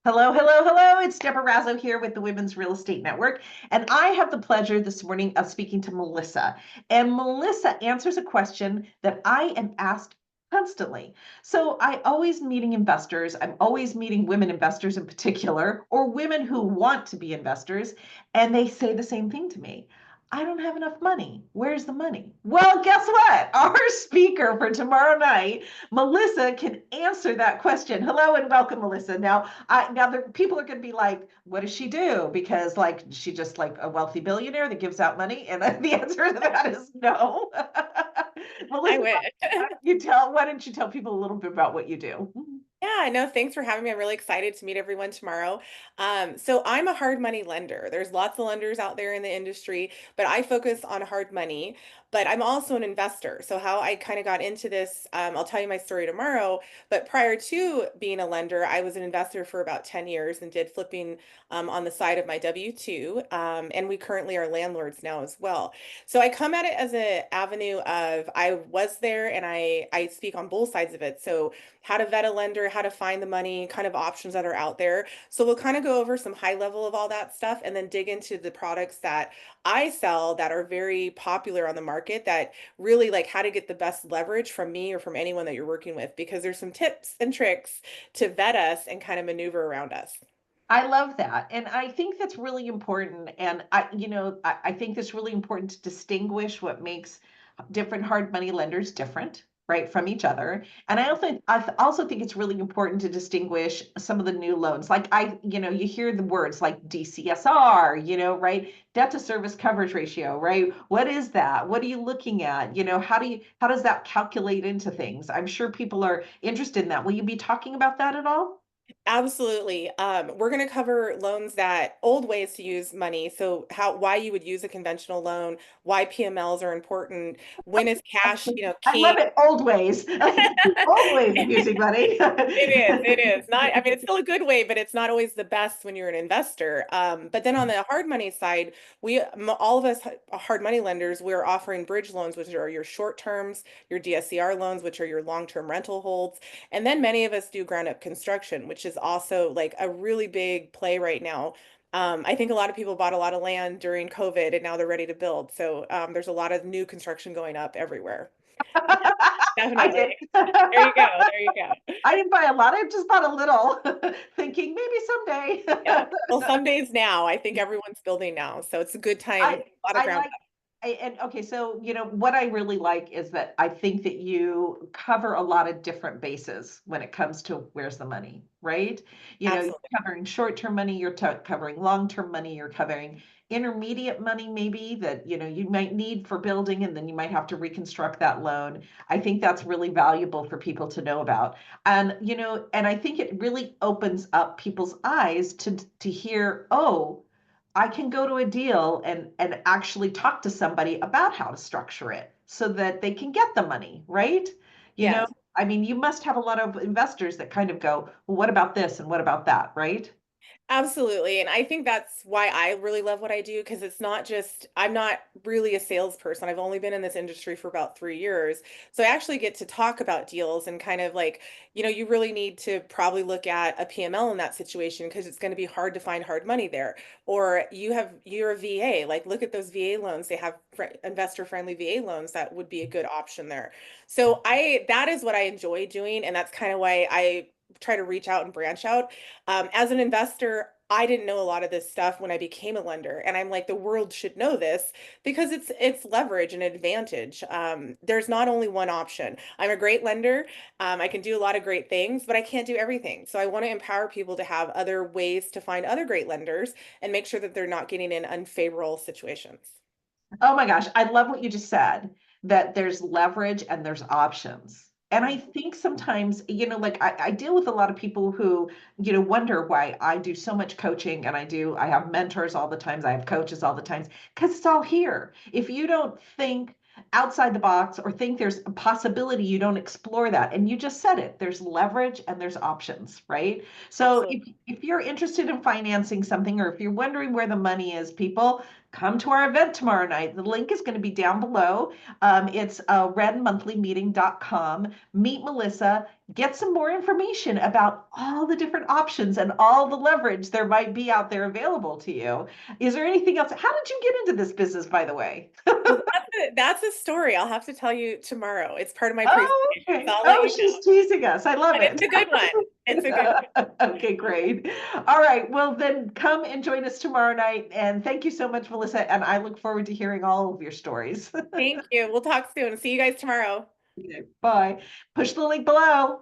Hello, hello, hello. It's Deborah Razzo here with the Women's Real Estate Network. And I have the pleasure this morning of speaking to Melissa. And Melissa answers a question that I am asked constantly. So I always meeting investors. I'm always meeting women investors in particular, or women who want to be investors. And they say the same thing to me. I don't have enough money. Where's the money? Well, guess what? Our speaker for tomorrow night, Melissa, can answer that question. Hello and welcome, Melissa. Now the people are going to be like, what does she do? Because like she just like a wealthy billionaire that gives out money, and the answer to that is no. I Melissa, wish. why don't you tell people a little bit about what you do? Yeah, no, thanks for having me. I'm really excited to meet everyone tomorrow. So I'm a hard money lender. There's lots of lenders out there in the industry, but I focus on hard money. But I'm also an investor. So how I kind of got into this, I'll tell you my story tomorrow. But prior to being a lender, I was an investor for about 10 years and did flipping on the side of my W-2. And we currently are landlords now as well. So I come at it as an avenue of I was there and I speak on both sides of it. So how to vet a lender, how to find the money, kind of options that are out there. So we'll kind of go over some high level of all that stuff and then dig into the products that I sell that are very popular on the market that really like how to get the best leverage from me or from anyone that you're working with because there's some tips and tricks to vet us and kind of maneuver around us. I love that. And I think that's really important. And I think it's really important to distinguish what makes different hard money lenders different, right, from each other. And I also think it's really important to distinguish some of the new loans. Like you hear the words like DCSR, right? Debt to service coverage ratio, right? What is that? What are you looking at? How does that calculate into things? I'm sure people are interested in that. Will you be talking about that at all? Absolutely. We're going to cover loans that old ways to use money. So why you would use a conventional loan, why PMLs are important, when is cash, I love king. it. Old ways, old ways of using money. It is. It is not. I mean, it's still a good way, but it's not always the best when you're an investor. But then on the hard money side, all of us hard money lenders, we're offering bridge loans, which are your short terms, your DSCR loans, which are your long-term rental holds, and then many of us do ground up construction, which is also like a really big play right now. I think a lot of people bought a lot of land during COVID, and now they're ready to build. So there's a lot of new construction going up everywhere. Yeah, I did. definitely. There you go. There you go. I didn't buy a lot. I just bought a little, thinking maybe Yeah. someday. Well, some days now, I think everyone's building now. So it's a good time, I a lot of I ground like up. and okay, so what I really like is that I think that you cover a lot of different bases when it comes to where's the money, right? You're Absolutely. covering short-term money, you're covering long-term money, you're covering intermediate money maybe that you might need for building and then you might have to reconstruct that loan. I think that's really valuable for people to know about. And I think it really opens up people's eyes to hear, oh, I can go to a deal and actually talk to somebody about how to structure it so that they can get the money, right? You know, Yes. I mean, you must have a lot of investors that kind of go, well, what about this and what about that, right? Absolutely. And I think that's why I really love what I do because it's not just, I'm not really a salesperson. I've only been in this industry for about 3 years. So I actually get to talk about deals and kind of like, you really need to probably look at a PML in that situation because it's going to be hard to find hard money there. Or you're a VA, like look at those VA loans. They have investor friendly VA loans that would be a good option there. So that is what I enjoy doing. And that's kind of why I try to reach out and branch out as an investor, I didn't know a lot of this stuff when I became a lender, and I'm like, the world should know this because it's leverage and advantage. There's not only one option. I'm a great lender. I can do a lot of great things, but I can't do everything. So I want to empower people to have other ways to find other great lenders and make sure that they're not getting in unfavorable situations. Oh my gosh, I love what you just said, that there's leverage and there's options. And I think sometimes, like I deal with a lot of people who, wonder why I do so much coaching and I have mentors all the times, I have coaches all the times, because it's all here. If you don't think outside the box or think there's a possibility, you don't explore that. And you just said it, there's leverage and there's options, right? So Absolutely. if you're interested in financing something or if you're wondering where the money is, people, come to our event tomorrow night. The link is going to be down below. It's renmonthlymeeting.com. Meet Melissa, get some more information about all the different options and all the leverage there might be out there available to you. Is there anything else? How did you get into this business, by the way? Well, that's a story I'll have to tell you tomorrow. It's part of my Oh, presentation, so okay. I'll let Oh, you know. she's teasing us. I love But it's it. a good one. It's a good one. Okay, great. All right. Well, then come and join us tomorrow night. And thank you so much, Melissa. And I look forward to hearing all of your stories. Thank you. We'll talk soon. See you guys tomorrow. Okay, bye. Push the link below.